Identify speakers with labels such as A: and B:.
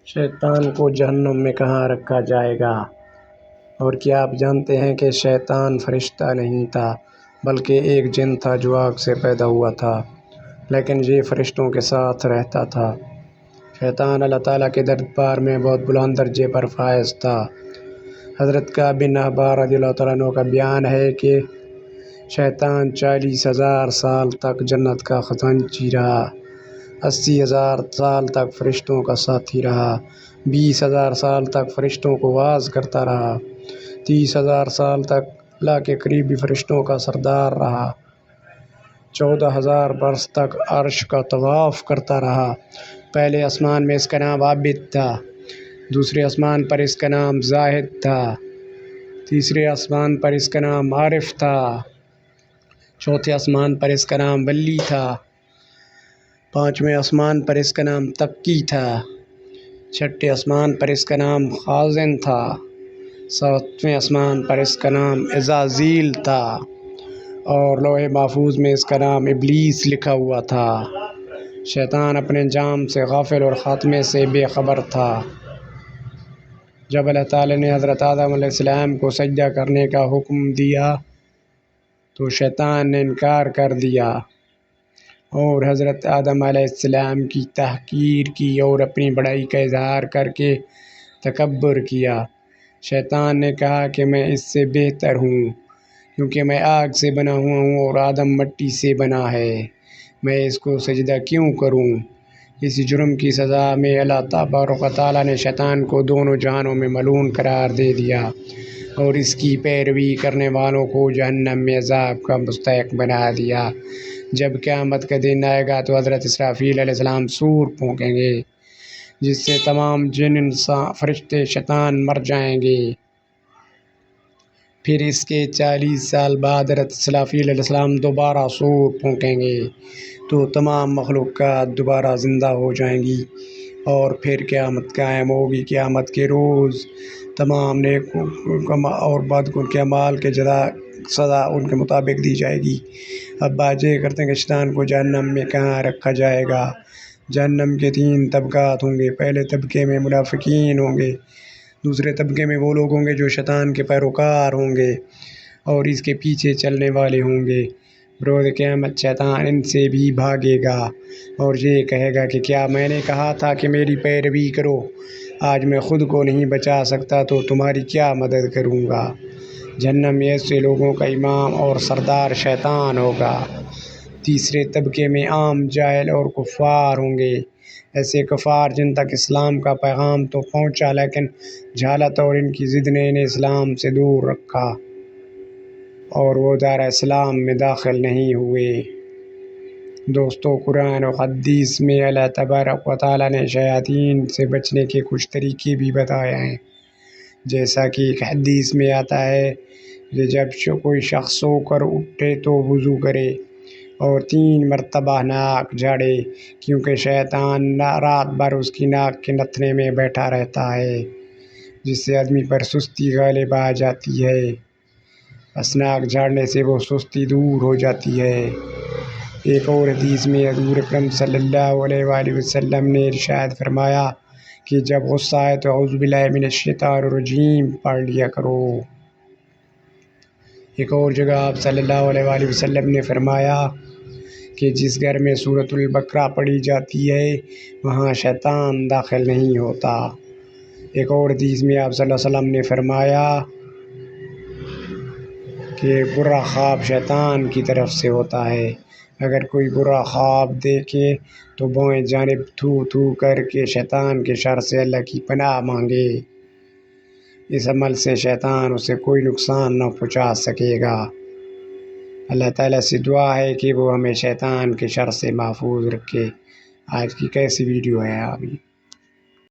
A: شیطان کو جہنم میں کہاں رکھا جائے گا؟ اور کیا آپ جانتے ہیں کہ شیطان فرشتہ نہیں تھا بلکہ ایک جن تھا جو آگ سے پیدا ہوا تھا، لیکن یہ فرشتوں کے ساتھ رہتا تھا۔ شیطان اللہ تعالیٰ کے دربار میں بہت بلند درجے پر فائز تھا۔ حضرت کعب بن احبار رضی اللہ تعالیٰ عنہ کا بیان ہے کہ شیطان 40,000 سال تک جنت کا خزانچی رہا، 80,000 سال تک فرشتوں کا ساتھی رہا، 20,000 سال تک فرشتوں کو واعظ کرتا رہا، 30,000 سال تک اللہ کے قریبی فرشتوں کا سردار رہا، 14,000 برس تک عرش کا طواف کرتا رہا۔ پہلے آسمان میں اس کا نام عابد تھا، دوسرے آسمان پر اس کا نام زاہد تھا، تیسرے آسمان پر اس کا نام عارف تھا، چوتھے آسمان پر اس کا نام ولی تھا، پانچویں آسمان پر اس کا نام تقی تھا، چھٹے آسمان پر اس کا نام خازن تھا، ساتویں آسمان پر اس کا نام عزازیل تھا، اور لوح محفوظ میں اس کا نام ابلیس لکھا ہوا تھا۔ شیطان اپنے انجام سے غافل اور خاتمے سے بے خبر تھا۔ جب اللہ تعالیٰ نے حضرت آدم علیہ السلام کو سجدہ کرنے کا حکم دیا تو شیطان نے انکار کر دیا اور حضرت آدم علیہ السلام کی تحقیر کی اور اپنی بڑائی کا اظہار کر کے تکبر کیا۔ شیطان نے کہا کہ میں اس سے بہتر ہوں کیونکہ میں آگ سے بنا ہوا ہوں اور آدم مٹی سے بنا ہے، میں اس کو سجدہ کیوں کروں؟ اسی جرم کی سزا میں اللہ تبارک و تعالیٰ نے شیطان کو دونوں جہانوں میں ملعون قرار دے دیا اور اس کی پیروی کرنے والوں کو جہنم میں عذاب کا مستحق بنا دیا۔ جب قیامت کا دن آئے گا تو حضرت اسرافیل علیہ السلام سور پھونکیں گے جس سے تمام جن، انسان، فرشتے، شیطان مر جائیں گے۔ پھر اس کے 40 سال بعد حضرت اسرافیل علیہ السلام دوبارہ سور پھونکیں گے تو تمام مخلوقات دوبارہ زندہ ہو جائیں گی اور پھر قیامت قائم ہوگی۔ قیامت کے روز تمام نیک اور بد کے اعمال کے سزا ان کے مطابق دی جائے گی۔ اب بات یہ کرتے ہیں کہ شیطان کو جہنم میں کہاں رکھا جائے گا۔ جہنم کے 3 طبقات ہوں گے۔ پہلے طبقے میں منافقین ہوں گے، دوسرے طبقے میں وہ لوگ ہوں گے جو شیطان کے پیروکار ہوں گے اور اس کے پیچھے چلنے والے ہوں گے۔ بروز قیامت شیطان ان سے بھی بھاگے گا اور یہ کہے گا کہ کیا میں نے کہا تھا کہ میری پیروی کرو؟ آج میں خود کو نہیں بچا سکتا تو تمہاری کیا مدد کروں گا۔ جہنم میں ایسے لوگوں کا امام اور سردار شیطان ہوگا۔ تیسرے طبقے میں عام جاہل اور کفار ہوں گے، ایسے کفار جن تک اسلام کا پیغام تو پہنچا لیکن جہالت اور ان کی ضد نے انہیں اسلام سے دور رکھا اور وہ دار اسلام میں داخل نہیں ہوئے۔ دوستو، قرآن و حدیث میں اللہ تبارک و تعالیٰ نے شیاطین سے بچنے کے کچھ طریقے بھی بتائے ہیں، جیسا کہ ایک حدیث میں آتا ہے کہ جب کوئی شخص سو کر اٹھے تو وضو کرے اور 3 مرتبہ ناک جھاڑے کیونکہ شیطان رات بھر اس کی ناک کے نتھنے میں بیٹھا رہتا ہے جس سے آدمی پر سستی غالب آ جاتی ہے، بس ناک جھاڑنے سے وہ سستی دور ہو جاتی ہے۔ ایک اور حدیث میں حضور اکرم صلی اللہ علیہ وآلہ وسلم نے ارشاد فرمایا کہ جب غصہ آئے تو اعوذ باللہ من الشیطان الرجیم پڑھ لیا کرو۔ ایک اور جگہ آپ صلی اللہ علیہ وآلہ وسلم نے فرمایا کہ جس گھر میں سورۃ البقرہ پڑھی جاتی ہے وہاں شیطان داخل نہیں ہوتا۔ ایک اور حدیث میں آپ صلی اللہ علیہ وسلم نے فرمایا کہ برا خواب شیطان کی طرف سے ہوتا ہے، اگر کوئی برا خواب دیکھے تو بائیں جانب تھو تھو کر کے شیطان کے شر سے اللہ کی پناہ مانگے، اس عمل سے شیطان اسے کوئی نقصان نہ پہنچا سکے گا۔ اللہ تعالیٰ سے دعا ہے کہ وہ ہمیں شیطان کے شر سے محفوظ رکھے۔ آج کی کیسی ویڈیو ہے ابھی